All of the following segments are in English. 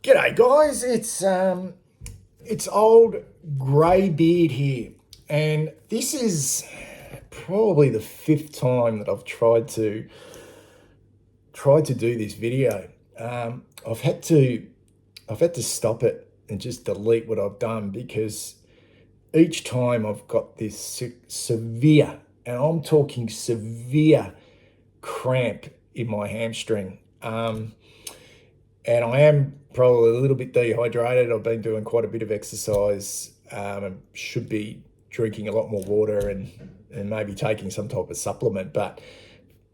G'day guys, it's old grey beard here, and this is probably the fifth time that I've tried to do this video. I've had to stop it and just delete what I've done because each time I've got this severe, and I'm talking severe cramp in my hamstring. And I am probably a little bit dehydrated. I've been doing quite a bit of exercise and should be drinking a lot more water and maybe taking some type of supplement. But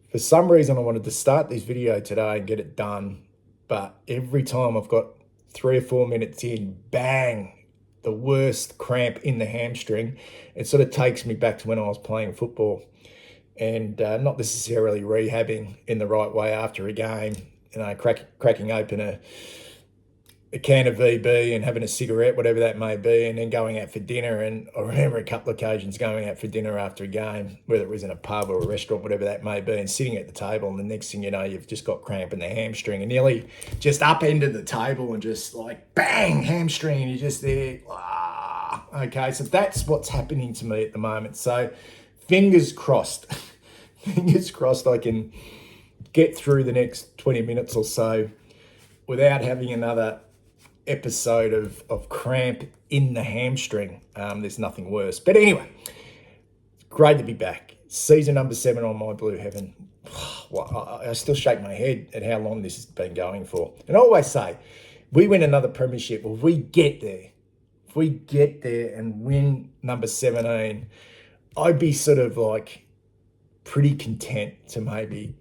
for some reason, I wanted to start this video today and get it done. But every time I've got 3 or 4 minutes in, bang, the worst cramp in the hamstring. It sort of takes me back to when I was playing football and not necessarily rehabbing in the right way after a game. Cracking open a can of VB and having a cigarette, whatever that may be, and then going out for dinner. And I remember a couple of occasions going out for dinner after a game, whether it was in a pub or a restaurant, whatever that may be, and sitting at the table, and the next thing you know, you've just got cramp in the hamstring and nearly just upended the table and just like bang, hamstring, and you're just there. Okay, so that's what's happening to me at the moment. So fingers crossed, fingers crossed I can get through the next 20 minutes or so without having another episode of cramp in the hamstring. There's nothing worse. But anyway, great to be back. Season number 7 on My Blue Heaven. Well, I still shake my head at how long this has been going for. And I always say, we win another premiership, or if we get there and win number 17, I'd be sort of like pretty content to maybe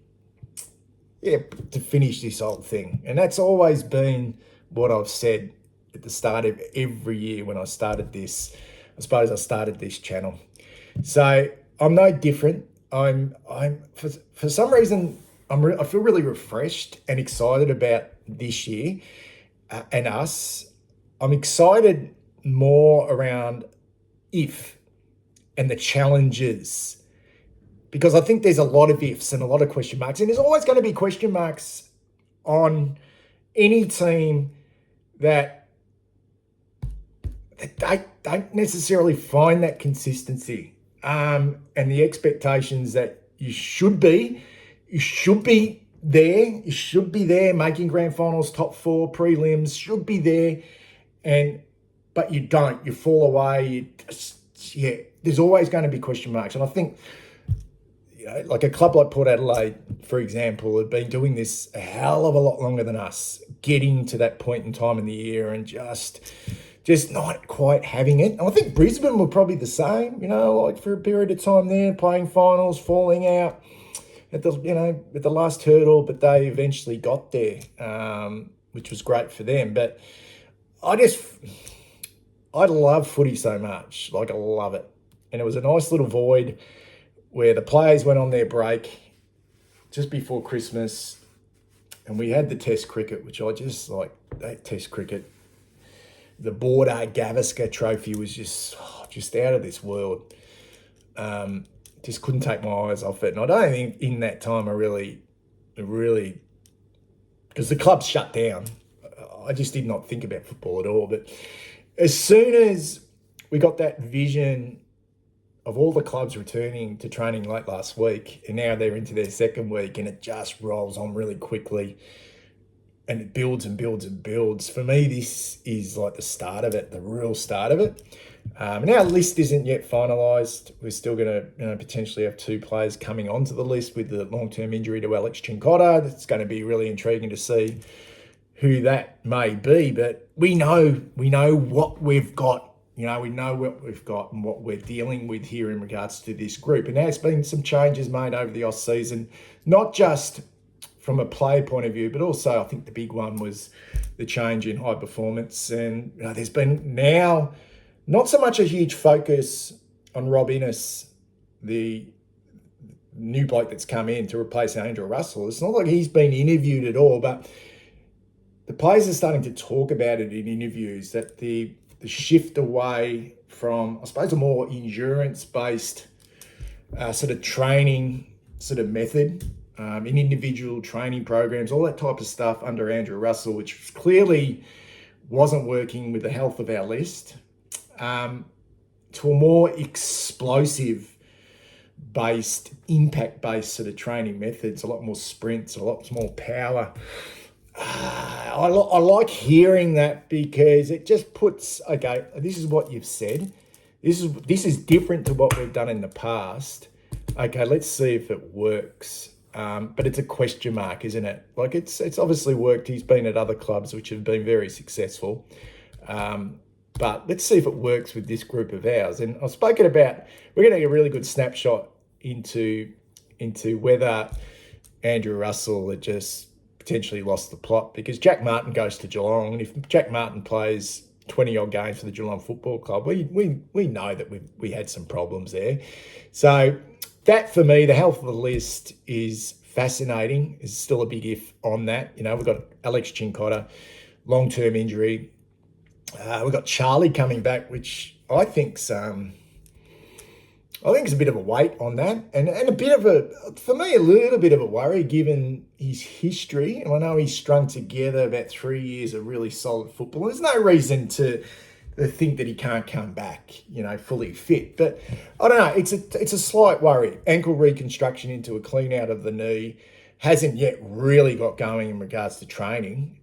to finish this whole thing. And that's always been what I've said at the start of every year when I started this. I suppose I started this channel. So I'm no different. I'm for some reason, I feel really refreshed and excited about this year and us. I'm excited more around if and the challenges, because I think there's a lot of ifs and a lot of question marks. And there's always going to be question marks on any team that don't necessarily find that consistency. And the expectations that you should be there. You should be there making grand finals, top 4, prelims, should be there. But you don't. You fall away. There's always going to be question marks. And I think, like a club like Port Adelaide, for example, have been doing this a hell of a lot longer than us, getting to that point in time in the year and just not quite having it. And I think Brisbane were probably the same, like for a period of time there, playing finals, falling out at the last hurdle, but they eventually got there, which was great for them. But I love footy so much, like I love it. And it was a nice little void where the players went on their break just before Christmas, and we had the Test cricket, which I just like. That Test cricket, the Border Gavaskar Trophy was just out of this world. Just couldn't take my eyes off it, and I don't think in that time I really, because the club's shut down, I just did not think about football at all. But as soon as we got that vision of all the clubs returning to training late last week, and now they're into their second week, and it just rolls on really quickly, and it builds and builds and builds. For me, this is like the start of it, the real start of it. And our list isn't yet finalised. We're still going to potentially have 2 players coming onto the list with the long-term injury to Alex Chincotta. It's going to be really intriguing to see who that may be, but we know what we've got. We know what we've got and what we're dealing with here in regards to this group. And there's been some changes made over the off-season, not just from a player point of view, but also I think the big one was the change in high performance. And there's been now not so much a huge focus on Rob Innes, the new bloke that's come in to replace Andrew Russell. It's not like he's been interviewed at all, but the players are starting to talk about it in interviews, that the shift away from, I suppose, a more endurance-based sort of training sort of method in individual training programs, all that type of stuff under Andrew Russell, which was clearly wasn't working with the health of our list, to a more explosive based, impact based sort of training methods, a lot more sprints, a lot more power. I like hearing that because it just puts, okay, this is what you've said. This is different to what we've done in the past. Okay, let's see if it works. But it's a question mark, isn't it? Like it's obviously worked. He's been at other clubs which have been very successful. But let's see if it works with this group of ours. And I've spoken about, we're going to get a really good snapshot into whether Andrew Russell had just potentially lost the plot, because Jack Martin goes to Geelong, and if Jack Martin plays 20-odd games for the Geelong Football Club, we know that we had some problems there. So that, for me, the health of the list is fascinating. There's still a big if on that. You know, we've got Alex Chincotta, long-term injury. We've got Charlie coming back, which I think's a bit of a weight on that, and a bit of for me, a little bit of a worry given his history. And I know he's strung together about 3 years of really solid football. There's no reason to think that he can't come back, you know, fully fit. But I don't know. It's a slight worry. Ankle reconstruction into a clean out of the knee hasn't yet really got going in regards to training.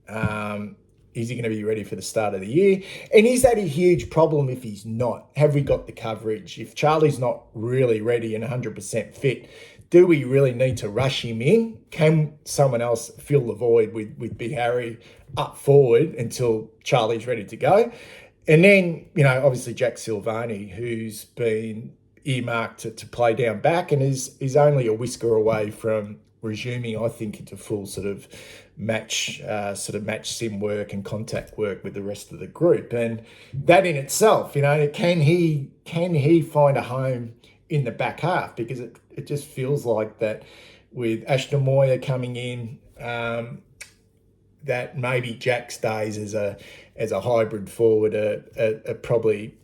Is he going to be ready for the start of the year? And is that a huge problem if he's not? Have we got the coverage? If Charlie's not really ready and 100% fit, do we really need to rush him in? Can someone else fill the void with Big Harry up forward until Charlie's ready to go? And then, you know, obviously Jack Silvani, who's been earmarked to play down back and is only a whisker away from resuming, I think, into full sort of match sim work and contact work with the rest of the group. And that in itself, you know, can he find a home in the back half? Because it just feels like that with Ashton Moyer coming in, that maybe Jack's days as a hybrid forward are probably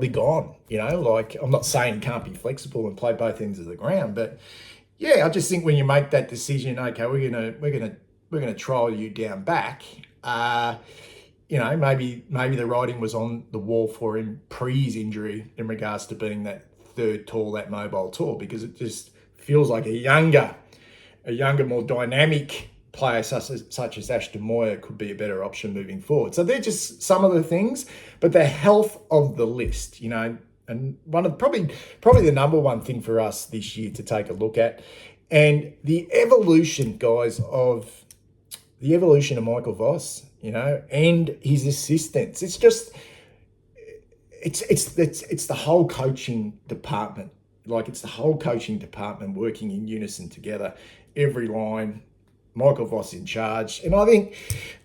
gone. You know, like, I'm not saying he can't be flexible and play both ends of the ground, but yeah, I just think when you make that decision, okay, we're gonna trial you down back. You know, maybe the writing was on the wall for him pre his injury in regards to being that third tall, that mobile tall, because it just feels like a younger, more dynamic player such as Ashton Moyer could be a better option moving forward. So they're just some of the things, but the health of the list, you know. And one of probably the number one thing for us this year to take a look at, and the evolution, guys, of Michael Voss, you know, and his assistants. It's just it's the whole coaching department. Like, it's the whole coaching department working in unison together. Every line, Michael Voss in charge, and I think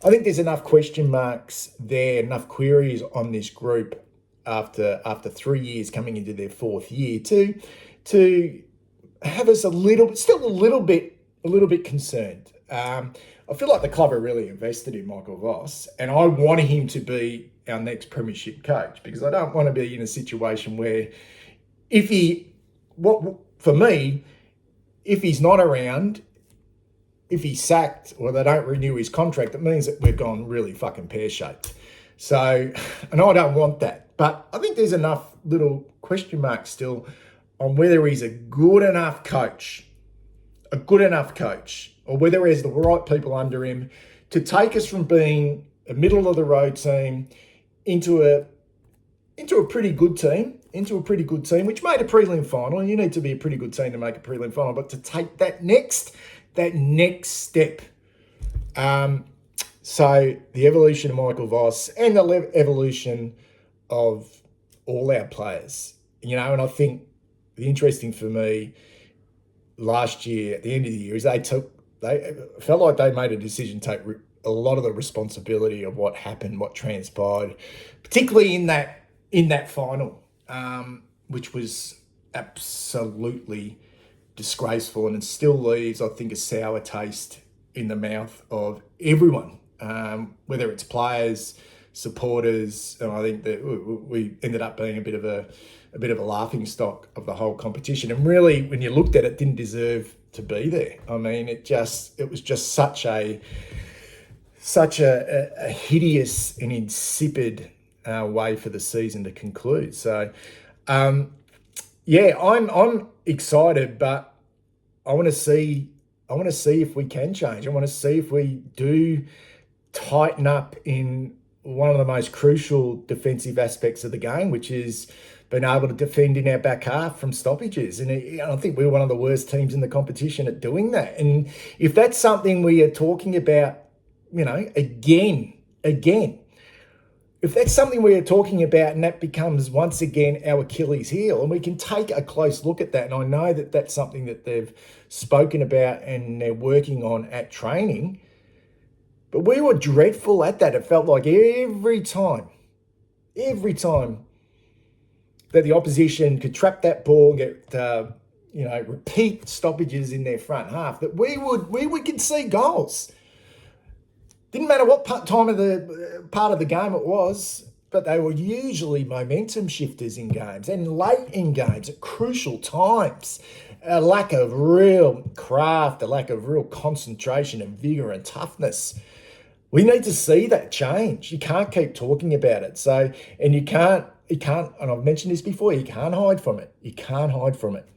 there's enough question marks there, enough queries on this group after 3 years coming into their fourth year to have us a little bit concerned. I feel like the club are really invested in Michael Voss, and I want him to be our next premiership coach, because I don't want to be in a situation where if he's not around, if he's sacked or they don't renew his contract, it means that we've gone really fucking pear-shaped. So, and I don't want that. But I think there's enough little question marks still on whether he's a good enough coach, or whether he has the right people under him to take us from being a middle of the road team into a pretty good team, which made a prelim final. And you need to be a pretty good team to make a prelim final, but to take that next step. So the evolution of Michael Voss and the evolution of all our players, you know. And I think the interesting for me last year, at the end of the year, is they felt like they made a decision to take a lot of the responsibility of what happened, what transpired, particularly in that final, which was absolutely disgraceful, and it still leaves, I think, a sour taste in the mouth of everyone, whether it's players, supporters, and I think that we ended up being a bit of a laughing stock of the whole competition. And really, when you looked at it, didn't deserve to be there. I mean, it was just such a such a hideous and insipid way for the season to conclude. So, yeah, I'm excited, but I want to see if we can change. I want to see if we do tighten up in one of the most crucial defensive aspects of the game, which is being able to defend in our back half from stoppages. And I think we're one of the worst teams in the competition at doing that. And if that's something we are talking about, again, if that's something we are talking about and that becomes once again our Achilles heel, and we can take a close look at that, and I know that that's something that they've spoken about and they're working on at training, but we were dreadful at that. It felt like every time that the opposition could trap that ball, get repeat stoppages in their front half, that we would concede goals. Didn't matter what part of the game it was, but they were usually momentum shifters in games and late in games at crucial times. A lack of real craft, a lack of real concentration and vigor and toughness. We need to see that change. You can't keep talking about it. So, and you can't, and I've mentioned this before, you can't hide from it. You can't hide from it.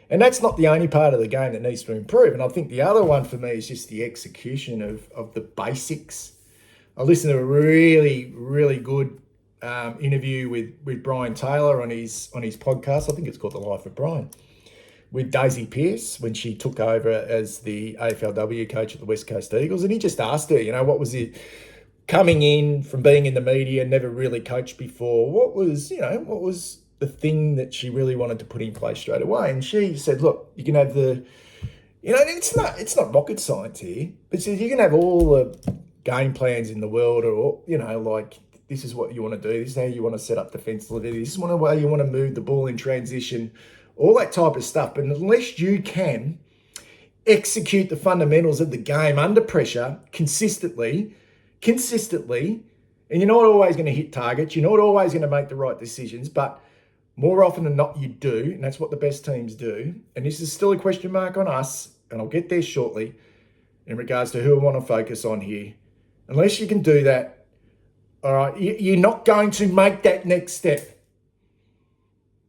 And that's not the only part of the game that needs to improve. And I think the other one for me is just the execution of the basics. I listened to a really, really good interview with Brian Taylor on his podcast. I think it's called The Life of Brian, with Daisy Pearce when she took over as the AFLW coach at the West Coast Eagles. And he just asked her, what was it coming in from being in the media, never really coached before? What was the thing that she really wanted to put in place straight away? And she said, look, you can have it's not rocket science here, but she said you can have all the game plans in the world, or, like, this is what you want to do, this is how you want to set up defensively, this is one way you want to move the ball in transition, all that type of stuff. But unless you can execute the fundamentals of the game under pressure consistently, and you're not always going to hit targets, you're not always going to make the right decisions, but more often than not you do, and that's what the best teams do. And this is still a question mark on us, and I'll get there shortly in regards to who I want to focus on here. Unless you can do that, all right, you're not going to make that next step.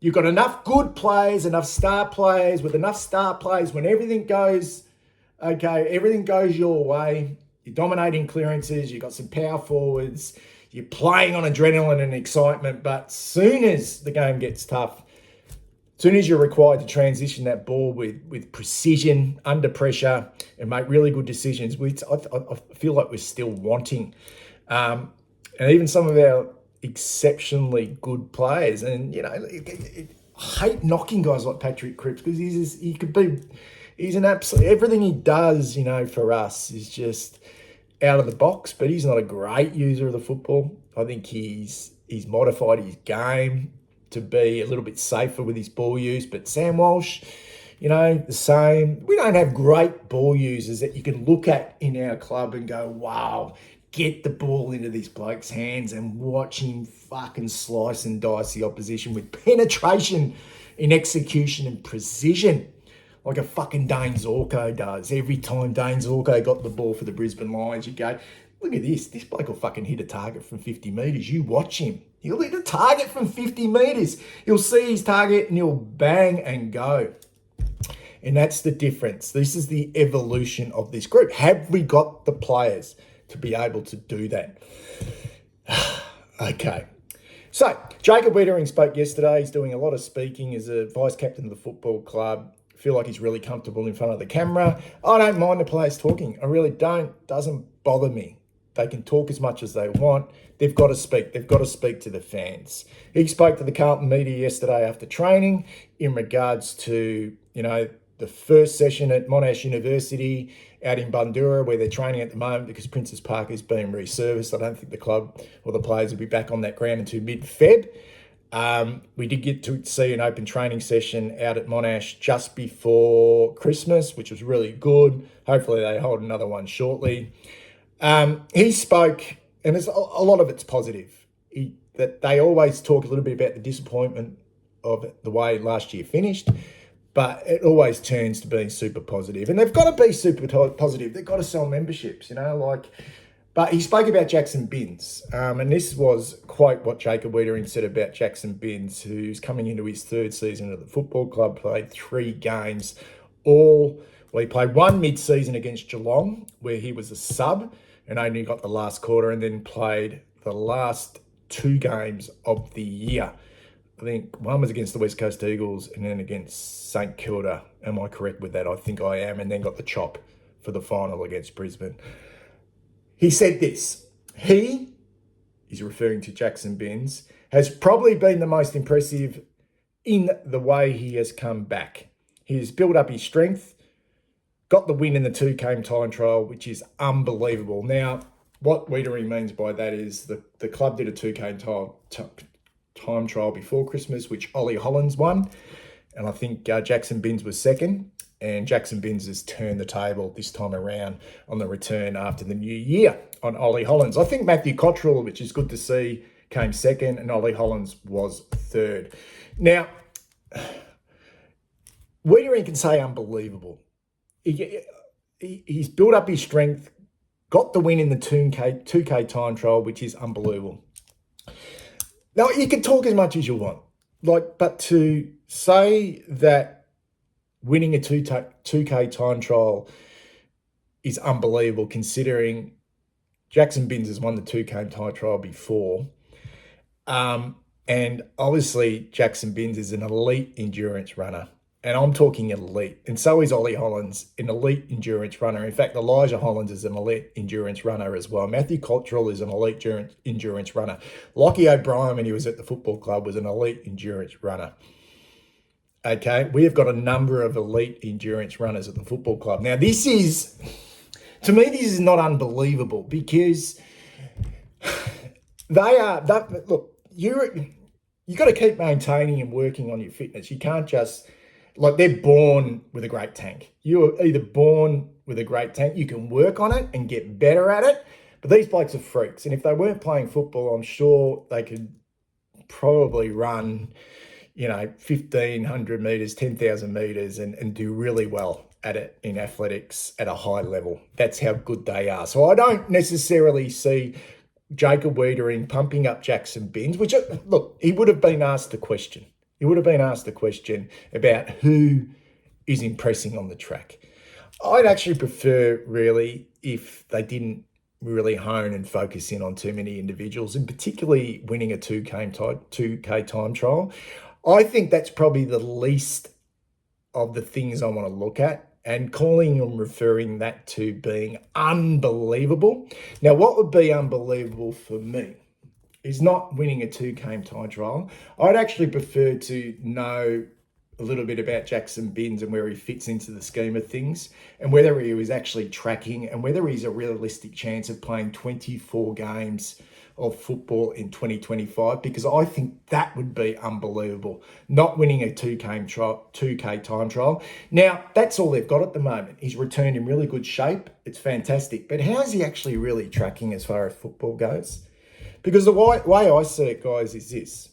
You've got enough good players, enough star players, with enough star players, when everything goes your way, you're dominating clearances, you've got some power forwards, you're playing on adrenaline and excitement, but soon as the game gets tough, soon as you're required to transition that ball with precision, under pressure, and make really good decisions, which I feel like we're still wanting. And even some of our exceptionally good players, and I hate knocking guys like Patrick Cripps, because he's an absolute, everything he does, for us is just out of the box, but he's not a great user of the football. I think he's modified his game to be a little bit safer with his ball use. But Sam Walsh, the same. We don't have great ball users that you can look at in our club and go, wow, get the ball into this bloke's hands and watch him fucking slice and dice the opposition with penetration in execution and precision, like a fucking Dane Zorko does. Every time Dane Zorko got the ball for the Brisbane Lions, you go, look at this. This bloke will fucking hit a target from 50 metres. You watch him. He'll hit a target from 50 metres. He'll see his target and he'll bang and go. And that's the difference. This is the evolution of this group. Have we got the players to be able to do that? Okay. So, Jacob Weitering spoke yesterday. He's doing a lot of speaking as a vice captain of the football club. I feel like he's really comfortable in front of the camera. I don't mind the players talking. I really don't. Doesn't bother me. They can talk as much as they want. They've got to speak. They've got to speak to the fans. He spoke to the Carlton media yesterday after training in regards to, the first session at Monash University out in Bundoora, where they're training at the moment because Princes Park is being resurfaced. I don't think the club or the players will be back on that ground until mid-Feb. We did get to see an open training session out at Monash just before Christmas, which was really good. Hopefully they hold another one shortly. He spoke, and there's a lot of it's positive, that they always talk a little bit about the disappointment of the way last year finished, but it always turns to being super positive. And they've got to be super positive. They've got to sell memberships, But he spoke about Jackson Binns, and this was quite what Jacob Wiedering said about Jackson Binns, who's coming into his third season at the football club, played 3 games, he played one mid-season against Geelong, where he was a sub and only got the last quarter, and then played the last 2 games of the year. I think one was against the West Coast Eagles and then against St Kilda. Am I correct with that? I think I am. And then got the chop for the final against Brisbane. He said this. He's referring to Jackson Binns, has probably been the most impressive in the way he has come back. He has built up his strength, got the win in the 2K time trial, which is unbelievable. Now, what Wiedering means by that is the club did a 2K time trial before Christmas, which Ollie Hollands won. And I think Jackson Binns was second. And Jackson Binns has turned the table this time around on the return after the new year on Ollie Hollands. I think Matthew Cottrell, which is good to see, came second, and Ollie Hollands was third. Now, Wiedering can say unbelievable. He's built up his strength, got the win in the 2K time trial, which is unbelievable. Now, you can talk as much as you want, but to say that winning a 2K time trial is unbelievable, considering Jackson Binns has won the 2K time trial before. And obviously, Jackson Binns is an elite endurance runner. And I'm talking elite. And so is Ollie Hollands, an elite endurance runner. In fact, Elijah Hollands is an elite endurance runner as well. Matthew Cottrell is an elite endurance runner. Lockie O'Brien, when he was at the football club, was an elite endurance runner. Okay, we have got a number of elite endurance runners at the football club. Now, to me, this is not unbelievable, because look, you got to keep maintaining and working on your fitness. You can't just, they're born with a great tank. You're either born with a great tank, you can work on it and get better at it, but these blokes are freaks. And if they weren't playing football, I'm sure they could probably run 1,500 metres, 10,000 metres and do really well at it in athletics at a high level. That's how good they are. So I don't necessarily see Jacob Wiedering pumping up Jackson Binns, which, look, he would have been asked the question. He would have been asked the question about who is impressing on the track. I'd actually prefer, really, if they didn't really hone and focus in on too many individuals, and particularly winning a 2K time trial. I think that's probably the least of the things I want to look at, and calling and referring that to being unbelievable. Now, what would be unbelievable for me is not winning a 2K time trial. I'd actually prefer to know a little bit about Jackson Binns and where he fits into the scheme of things, and whether he was actually tracking, and whether he's a realistic chance of playing 24 games of football in 2025, because I think that would be unbelievable, not winning a 2K time trial. Now, that's all they've got at the moment. He's returned in really good shape. It's fantastic. But how is he actually really tracking as far as football goes? Because the way I see it, guys, is this.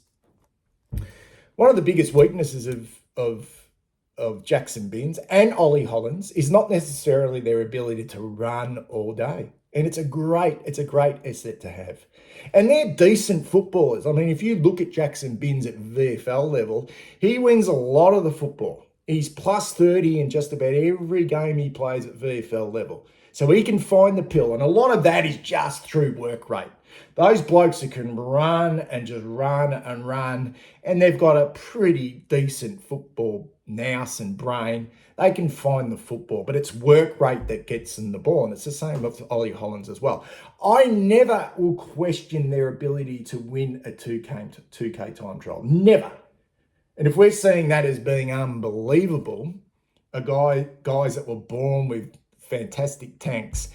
One of the biggest weaknesses of Jackson Binns and Ollie Hollands is not necessarily their ability to run all day. And it's a great asset to have. And they're decent footballers. I mean, if you look at Jackson Binns at VFL level, he wins a lot of the football. He's plus 30 in just about every game he plays at VFL level. So he can find the pill. And a lot of that is just through work rate. Those blokes who can run and just run and run, and they've got a pretty decent football nous and brain, they can find the football, but it's work rate that gets them the ball. And it's the same with Ollie Hollands as well. I never will question their ability to win a 2K time trial. Never. And if we're seeing that as being unbelievable, guys that were born with fantastic tanks,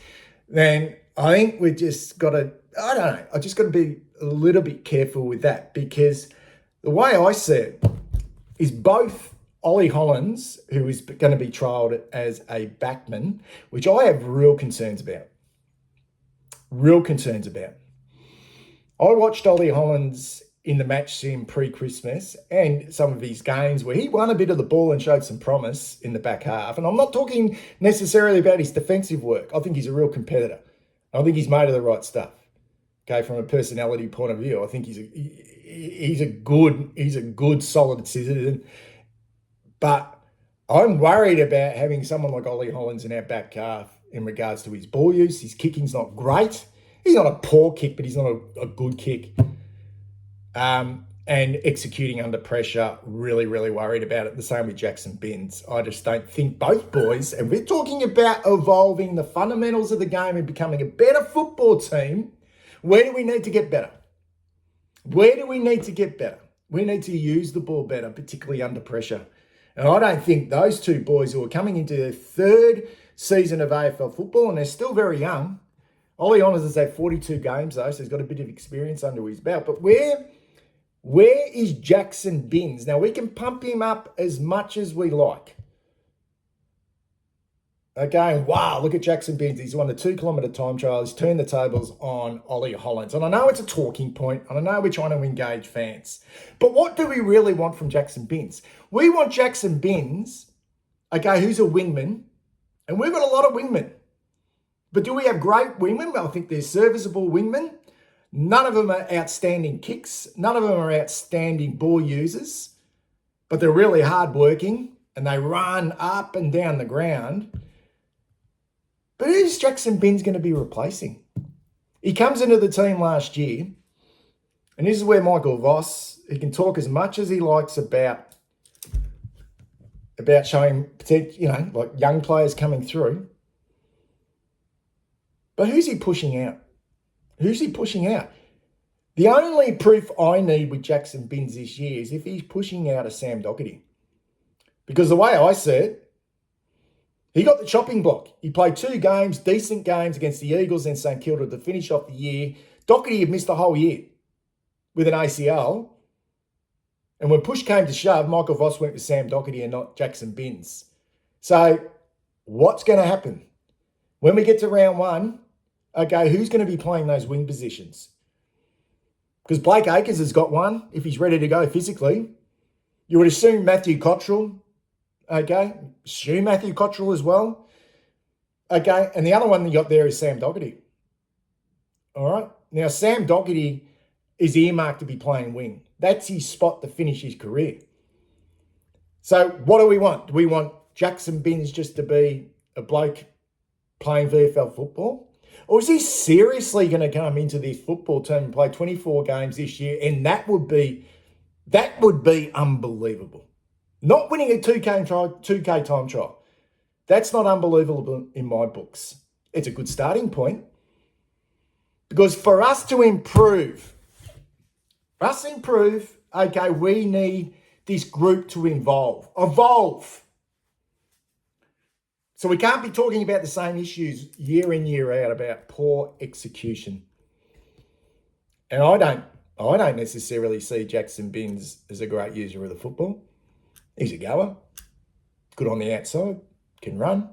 then I think we just got to, I just got to be a little bit careful with that, because the way I see it is both Ollie Hollands, who is going to be trialled as a backman, which I have real concerns about. I watched Ollie Hollands in the match sim pre-Christmas and some of his games where he won a bit of the ball and showed some promise in the back half. And I'm not talking necessarily about his defensive work. I think he's a real competitor. I think he's made of the right stuff. Okay, from a personality point of view, I think he's a good solid citizen. But I'm worried about having someone like Ollie Hollins in our back half in regards to his ball use. His kicking's not great. He's not a poor kick, but he's not a good kick. And executing under pressure, really, really worried about it. The same with Jackson Binns. I just don't think both boys, and we're talking about evolving the fundamentals of the game and becoming a better football team. Where do we need to get better? Where do we need to get better? We need to use the ball better, particularly under pressure. And I don't think those two boys who are coming into their third season of AFL football, and they're still very young. Ollie Hollins has had 42 games though, so he's got a bit of experience under his belt. But where is Jackson Binns? Now, we can pump him up as much as we like. Okay, wow, look at Jackson Binns. He's won the 2 kilometre time trial. He's turned the tables on Ollie Hollins. And I know it's a talking point, and I know we're trying to engage fans. But what do we really want from Jackson Binns? We want Jackson Binns, okay, who's a wingman. And we've got a lot of wingmen. But do we have great wingmen? Well, I think they're serviceable wingmen. None of them are outstanding kicks. None of them are outstanding ball users. But they're really hardworking, and they run up and down the ground. But who's Jackson Binns going to be replacing? He comes into the team last year, and this is where Michael Voss, he can talk as much as he likes about showing potential, like young players coming through. But who's he pushing out? Who's he pushing out? The only proof I need with Jackson Binns this year is if he's pushing out a Sam Docherty. Because the way I see it, he got the chopping block. He played 2 games, decent games against the Eagles and St Kilda to finish off the year. Docherty had missed the whole year with an ACL. And when push came to shove, Michael Voss went with Sam Docherty and not Jackson Binns. So what's going to happen? When we get to round 1, okay, who's going to be playing those wing positions? Because Blake Acres has got one, if he's ready to go physically. You would assume Matthew Cottrell, okay? Assume Matthew Cottrell as well. Okay, and the other one you got there is Sam Docherty. All right? Now, Sam Docherty is earmarked to be playing wing. That's his spot to finish his career. So what do we want? Do we want Jackson Binns just to be a bloke playing VFL football? Or is he seriously going to come into this football team and play 24 games this year? And that would be unbelievable. Not winning a 2K time trial. That's not unbelievable in my books. It's a good starting point. Because for us to improve, okay, we need this group to evolve. So we can't be talking about the same issues year in, year out about poor execution. And I don't necessarily see Jackson Binns as a great user of the football. He's a goer, good on the outside, can run.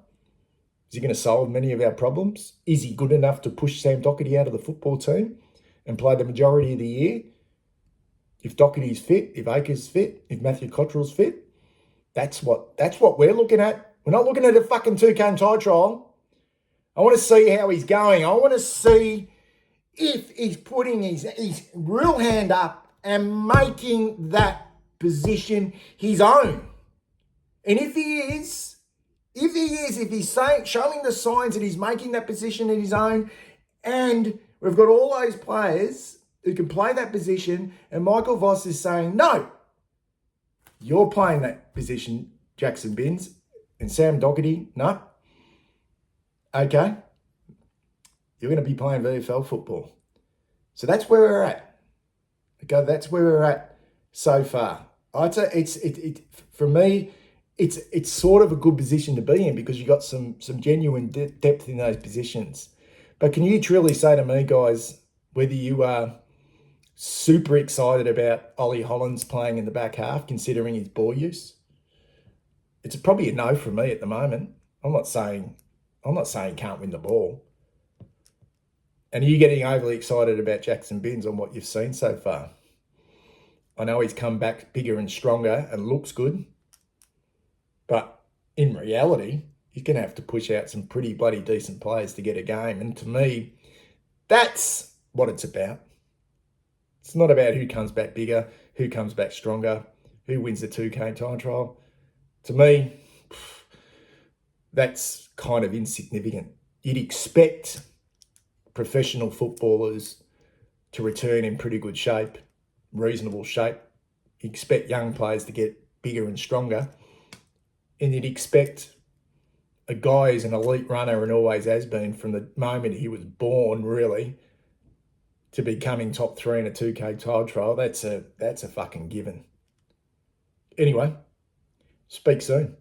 Is he going to solve many of our problems? Is he good enough to push Sam Docherty out of the football team and play the majority of the year? If Docherty's fit, if Acres fit, if Matthew Cottrell's fit, that's what we're looking at. We're not looking at a fucking 2K tie trial. I want to see how he's going. I want to see if he's putting his real hand up and making that position his own. And if he's showing the signs that he's making that position his own, and we've got all those players who can play that position, and Michael Voss is saying, no, you're playing that position, Jackson Binns. And Sam Docherty, no. Okay. You're going to be playing VFL football. So that's where we're at. Okay, that's where we're at so far. I'd say for me, it's sort of a good position to be in because you've got some genuine depth in those positions. But can you truly say to me, guys, whether you are super excited about Ollie Hollins playing in the back half, considering his ball use? It's probably a no from me at the moment. I'm not saying he can't win the ball. And are you getting overly excited about Jackson Binns on what you've seen so far? I know he's come back bigger and stronger and looks good. But in reality, he's going to have to push out some pretty bloody decent players to get a game. And to me, That's what it's about. It's not about who comes back bigger, who comes back stronger, who wins the 2K time trial. To me, that's kind of insignificant. You'd expect professional footballers to return in pretty good shape, reasonable shape. You expect young players to get bigger and stronger. And you'd expect a guy who's an elite runner and always has been from the moment he was born, really, to becoming top 3 in a 2K time trial. That's a fucking given. Anyway, speak soon.